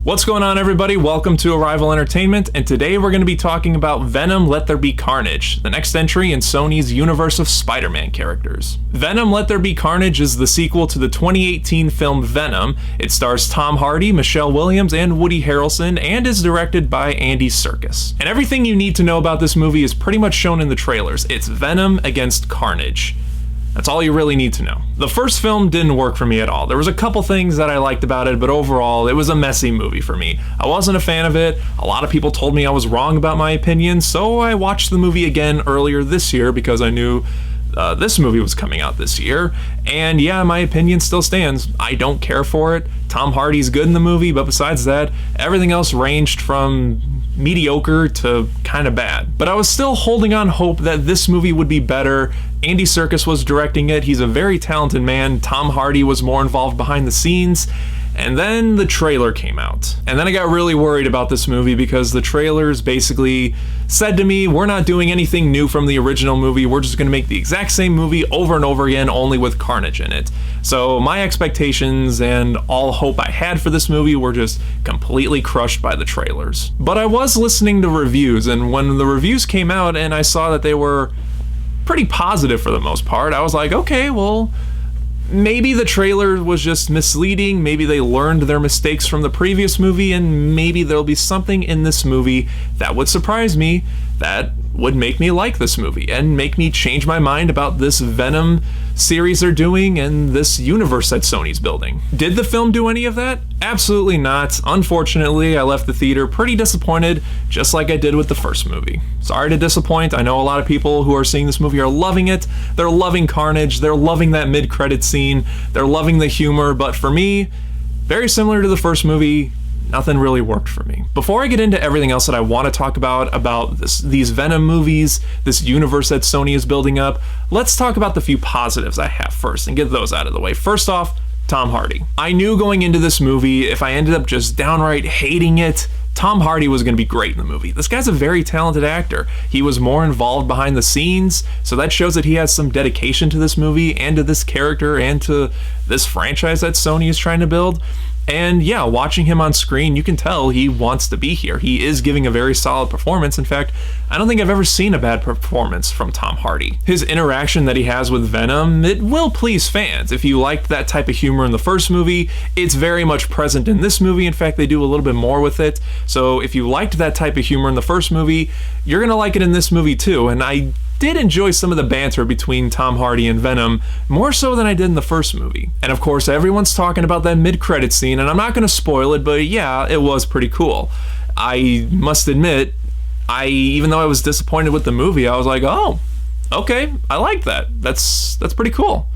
What's going on, everybody? Welcome to Arrival Entertainment, and today we're going to be talking about Venom: Let There Be Carnage, the next entry in Sony's universe of Spider-Man characters. Venom: Let There Be Carnage is the sequel to the 2018 film Venom. It stars Tom Hardy, Michelle Williams, and Woody Harrelson, and is directed by Andy Serkis. And everything you need to know about this movie is pretty much shown in the trailers. It's Venom against Carnage. That's all you really need to know. The first film didn't work for me at all. There was a couple things that I liked about it, but overall, it was a messy movie for me. I wasn't a fan of it. A lot of people told me I was wrong about my opinion, so I watched the movie again earlier this year because I knew this movie was coming out this year. And yeah, my opinion still stands. I don't care for it. Tom Hardy's good in the movie, but besides that, everything else ranged from mediocre to kind of bad. But I was still holding on hope that this movie would be better. Andy Serkis was directing it. He's a very talented man. Tom Hardy was more involved behind the scenes. And then the trailer came out. And then I got really worried about this movie because the trailers basically said to me, we're not doing anything new from the original movie. We're just going to make the exact same movie over and over again, only with Carnage in it. So my expectations and all hope I had for this movie were just completely crushed by the trailers. But I was listening to reviews, and when the reviews came out and I saw that they were pretty positive for the most part, I was like, okay, well, maybe the trailer was just misleading, maybe they learned their mistakes from the previous movie, and maybe there'll be something in this movie that would surprise me, that would make me like this movie, and make me change my mind about this Venom series they're doing and this universe that Sony's building. Did the film do any of that? Absolutely not. Unfortunately, I left the theater pretty disappointed, just like I did with the first movie. Sorry to disappoint. I know a lot of people who are seeing this movie are loving it. They're loving Carnage. They're loving that mid-credit scene. They're loving the humor. But for me, very similar to the first movie, nothing really worked for me. Before I get into everything else that I want to talk about these Venom movies, this universe that Sony is building up, let's talk about the few positives I have first and get those out of the way. First off, Tom Hardy. I knew going into this movie, if I ended up just downright hating it, Tom Hardy was going to be great in the movie. This guy's a very talented actor. He was more involved behind the scenes, so that shows that he has some dedication to this movie and to this character and to this franchise that Sony is trying to build. And yeah, watching him on screen, you can tell he wants to be here. He is giving a very solid performance. In fact, I don't think I've ever seen a bad performance from Tom Hardy. His interaction that he has with Venom, it will please fans. If you liked that type of humor in the first movie, it's very much present in this movie. In fact, they do a little bit more with it. So if you liked that type of humor in the first movie, you're gonna like it in this movie too. And I did enjoy some of the banter between Tom Hardy and Venom, more so than I did in the first movie. And of course, everyone's talking about that mid-credit scene, and I'm not going to spoil it, but yeah, it was pretty cool. I must admit, even though I was disappointed with the movie, I was like, oh, okay, I like that. That's pretty cool.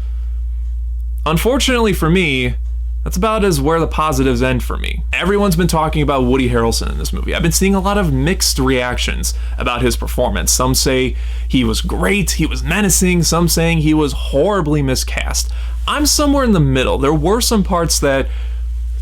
Unfortunately for me, that's about as where the positives end for me. Everyone's been talking about Woody Harrelson in this movie. I've been seeing a lot of mixed reactions about his performance. Some say he was great, he was menacing, some saying he was horribly miscast. I'm somewhere in the middle. There were some parts that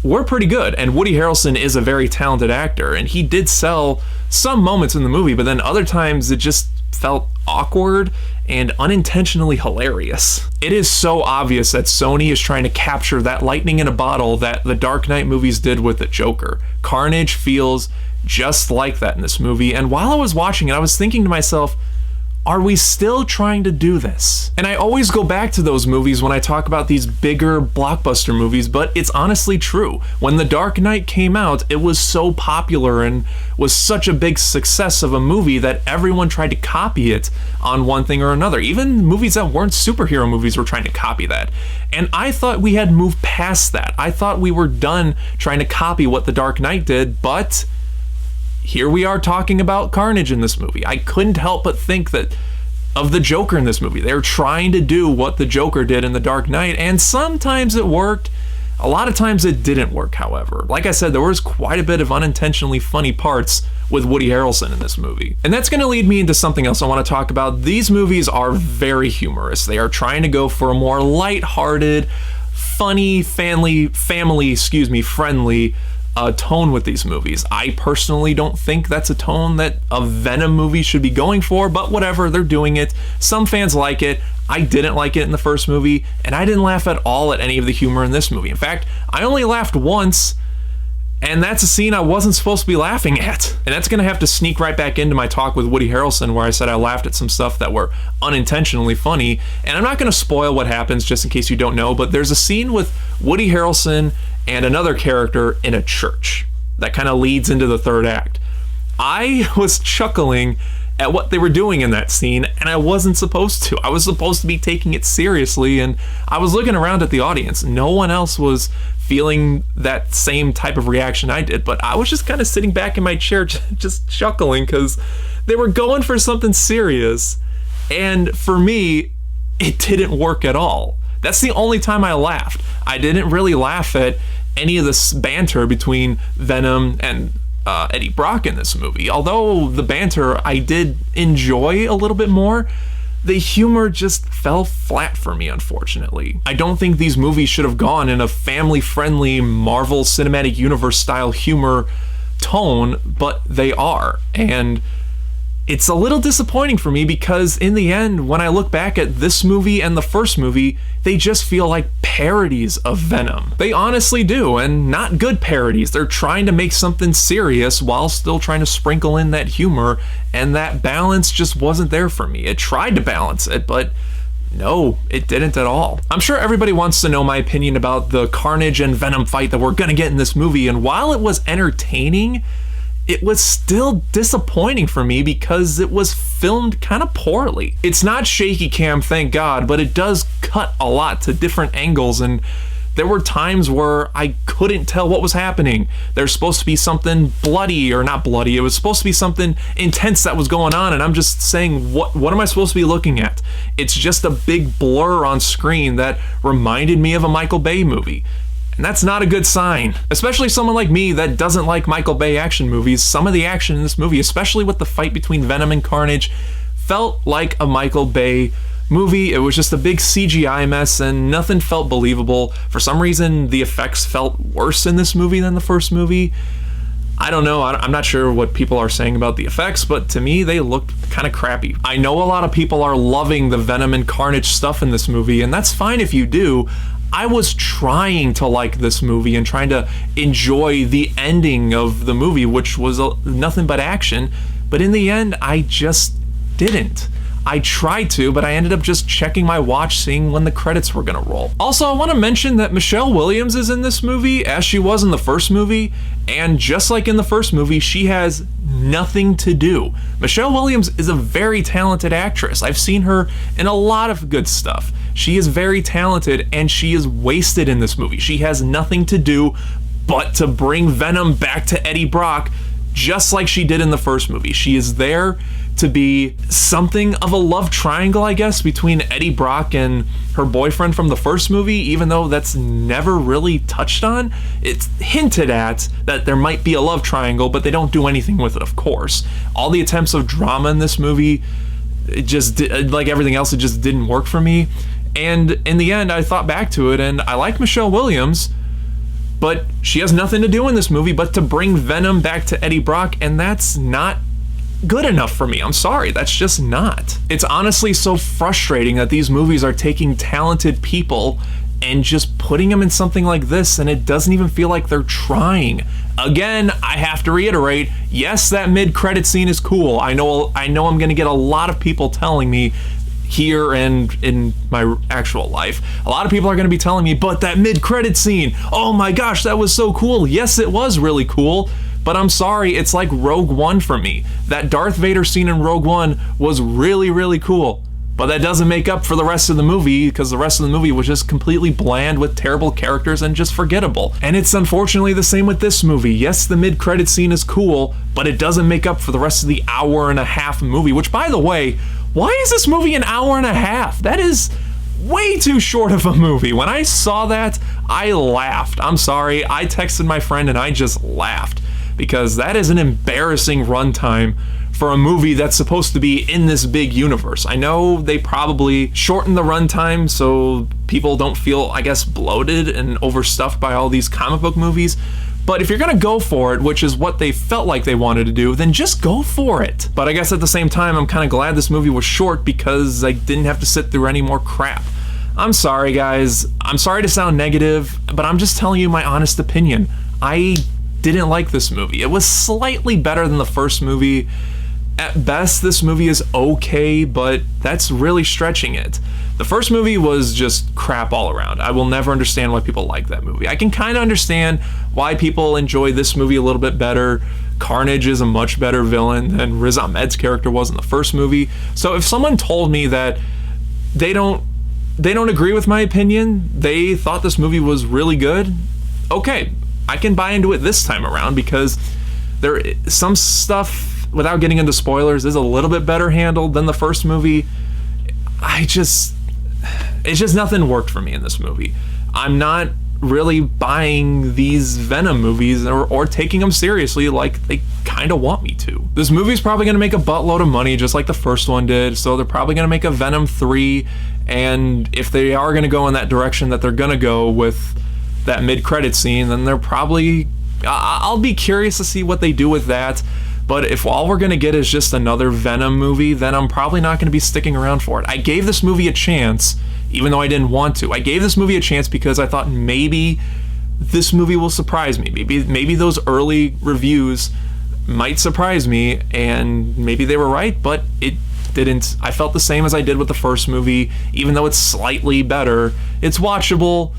were pretty good, and Woody Harrelson is a very talented actor, and he did sell some moments in the movie, but then other times it just felt awkward and unintentionally hilarious. It is so obvious that Sony is trying to capture that lightning in a bottle that the Dark Knight movies did with the Joker. Carnage feels just like that in this movie, and while I was watching it, I was thinking to myself, are we still trying to do this? And I always go back to those movies when I talk about these bigger blockbuster movies, but it's honestly true. When The Dark Knight came out, it was so popular and was such a big success of a movie that everyone tried to copy it on one thing or another. Even movies that weren't superhero movies were trying to copy that. And I thought we had moved past that. I thought we were done trying to copy what The Dark Knight did, but here we are talking about Carnage in this movie. I couldn't help but think that of the Joker in this movie. They're trying to do what the Joker did in The Dark Knight, and sometimes it worked. A lot of times it didn't work, however. Like I said, there was quite a bit of unintentionally funny parts with Woody Harrelson in this movie. And that's going to lead me into something else I want to talk about. These movies are very humorous. They are trying to go for a more lighthearted, funny, friendly tone with these movies. I personally don't think that's a tone that a Venom movie should be going for, but whatever, they're doing it. Some fans like it. I didn't like it in the first movie, and I didn't laugh at all at any of the humor in this movie. In fact, I only laughed once, And that's a scene I wasn't supposed to be laughing at. And that's gonna have to sneak right back into my talk with Woody Harrelson, where I said I laughed at some stuff that were unintentionally funny. And I'm not gonna spoil what happens just in case you don't know, but there's a scene with Woody Harrelson and another character in a church that kind of leads into the third act. I was chuckling at what they were doing in that scene, and I wasn't supposed to. I was supposed to be taking it seriously, and I was looking around at the audience. No one else was feeling that same type of reaction I did, but I was just kind of sitting back in my chair just chuckling because they were going for something serious, and for me, it didn't work at all. That's the only time I laughed. I didn't really laugh at any of this banter between Venom and Eddie Brock in this movie. Although the banter I did enjoy a little bit more, the humor just fell flat for me, unfortunately. I don't think these movies should have gone in a family-friendly Marvel Cinematic Universe style humor tone, but they are. And it's a little disappointing for me because in the end, when I look back at this movie and the first movie, they just feel like parodies of Venom. They honestly do, and not good parodies. They're trying to make something serious while still trying to sprinkle in that humor, and that balance just wasn't there for me. It tried to balance it, but no, it didn't at all. I'm sure everybody wants to know my opinion about the Carnage and Venom fight that we're gonna get in this movie, and while it was entertaining, it was still disappointing for me because it was filmed kind of poorly. It's not shaky cam, thank God, but it does cut a lot to different angles, and there were times where I couldn't tell what was happening. There's supposed to be something bloody, or not bloody, it was supposed to be something intense that was going on, and I'm just saying, what am I supposed to be looking at? It's just a big blur on screen that reminded me of a Michael Bay movie. And that's not a good sign. Especially someone like me that doesn't like Michael Bay action movies. Some of the action in this movie, especially with the fight between Venom and Carnage, felt like a Michael Bay movie. It was just a big CGI mess and nothing felt believable. For some reason, the effects felt worse in this movie than the first movie. I don't know, I'm not sure what people are saying about the effects, but to me, they looked kind of crappy. I know a lot of people are loving the Venom and Carnage stuff in this movie, and that's fine if you do. I was trying to like this movie and trying to enjoy the ending of the movie, which was nothing but action, but in the end, I just didn't. I tried to, but I ended up just checking my watch, seeing when the credits were gonna roll. Also, I want to mention that Michelle Williams is in this movie, as she was in the first movie, and just like in the first movie, she has nothing to do. Michelle Williams is a very talented actress. I've seen her in a lot of good stuff. She is very talented, and she is wasted in this movie. She has nothing to do but to bring Venom back to Eddie Brock, just like she did in the first movie. She is there to be something of a love triangle, I guess, between Eddie Brock and her boyfriend from the first movie, even though that's never really touched on. It's hinted at that there might be a love triangle, but they don't do anything with it, of course. All the attempts of drama in this movie, it just, like everything else, it just didn't work for me. And in the end, I thought back to it, and I like Michelle Williams, but she has nothing to do in this movie but to bring Venom back to Eddie Brock, and that's not good enough for me. I'm sorry, that's just not. It's honestly so frustrating that these movies are taking talented people and just putting them in something like this, and it doesn't even feel like they're trying. Again, I have to reiterate, yes, that mid-credit scene is cool. I know I'm gonna get a lot of people telling me here and in my actual life. A lot of people are going to be telling me, but that mid-credit scene, oh my gosh, that was so cool. Yes, it was really cool, but I'm sorry, it's like Rogue One for me. That Darth Vader scene in Rogue One was really, really cool, but that doesn't make up for the rest of the movie, because the rest of the movie was just completely bland with terrible characters and just forgettable. And it's unfortunately the same with this movie. Yes, the mid-credit scene is cool, but it doesn't make up for the rest of the hour-and-a-half movie, which, by the way, why is this movie an hour and a half? That is way too short of a movie. When I saw that, I laughed. I'm sorry, I texted my friend and I just laughed, because that is an embarrassing runtime for a movie that's supposed to be in this big universe. I know they probably shortened the runtime so people don't feel, I guess, bloated and overstuffed by all these comic book movies. But if you're gonna go for it, which is what they felt like they wanted to do, then just go for it. But I guess at the same time, I'm kind of glad this movie was short because I didn't have to sit through any more crap. I'm sorry, guys. I'm sorry to sound negative, but I'm just telling you my honest opinion. I didn't like this movie. It was slightly better than the first movie. At best, this movie is okay, but that's really stretching it. The first movie was just crap all around. I will never understand why people like that movie. I can kind of understand why people enjoy this movie a little bit better. Carnage is a much better villain than Riz Ahmed's character was in the first movie. So if someone told me that they don't agree with my opinion, they thought this movie was really good, okay, I can buy into it this time around, because there some stuff, without getting into spoilers, is a little bit better handled than the first movie. It's just nothing worked for me in this movie. I'm not really buying these Venom movies or taking them seriously like they kind of want me to. This movie's probably going to make a buttload of money just like the first one did, so they're probably going to make a Venom 3, and if they are going to go in that direction that they're going to go with that mid-credit scene, then they're probably... I'll be curious to see what they do with that, but if all we're going to get is just another Venom movie, then I'm probably not going to be sticking around for it. I gave this movie a chance, even though I didn't want to. I gave this movie a chance because I thought maybe this movie will surprise me. Maybe those early reviews might surprise me, and maybe they were right, but it didn't. I felt the same as I did with the first movie. Even though it's slightly better, it's watchable.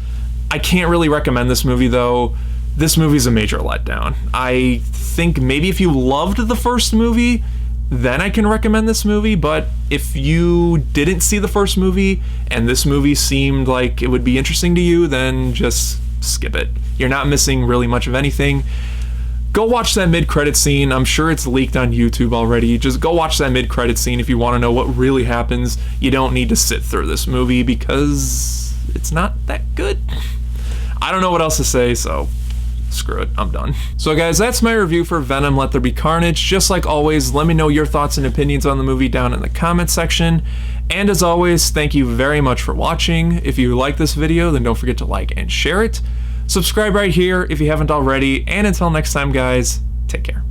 I can't really recommend this movie, though. This movie's a major letdown. I think maybe if you loved the first movie, then I can recommend this movie, but if you didn't see the first movie and this movie seemed like it would be interesting to you, then just skip it. You're not missing really much of anything. Go watch that mid-credit scene. I'm sure it's leaked on YouTube already. Just go watch that mid-credit scene if you want to know what really happens. You don't need to sit through this movie because it's not that good. I don't know what else to say, so screw it, I'm done. So guys, that's my review for Venom Let There Be Carnage. Just like always, let me know your thoughts and opinions on the movie down in the comment section. And as always, thank you very much for watching. If you like this video, then don't forget to like and share it. Subscribe right here if you haven't already, and until next time guys, take care.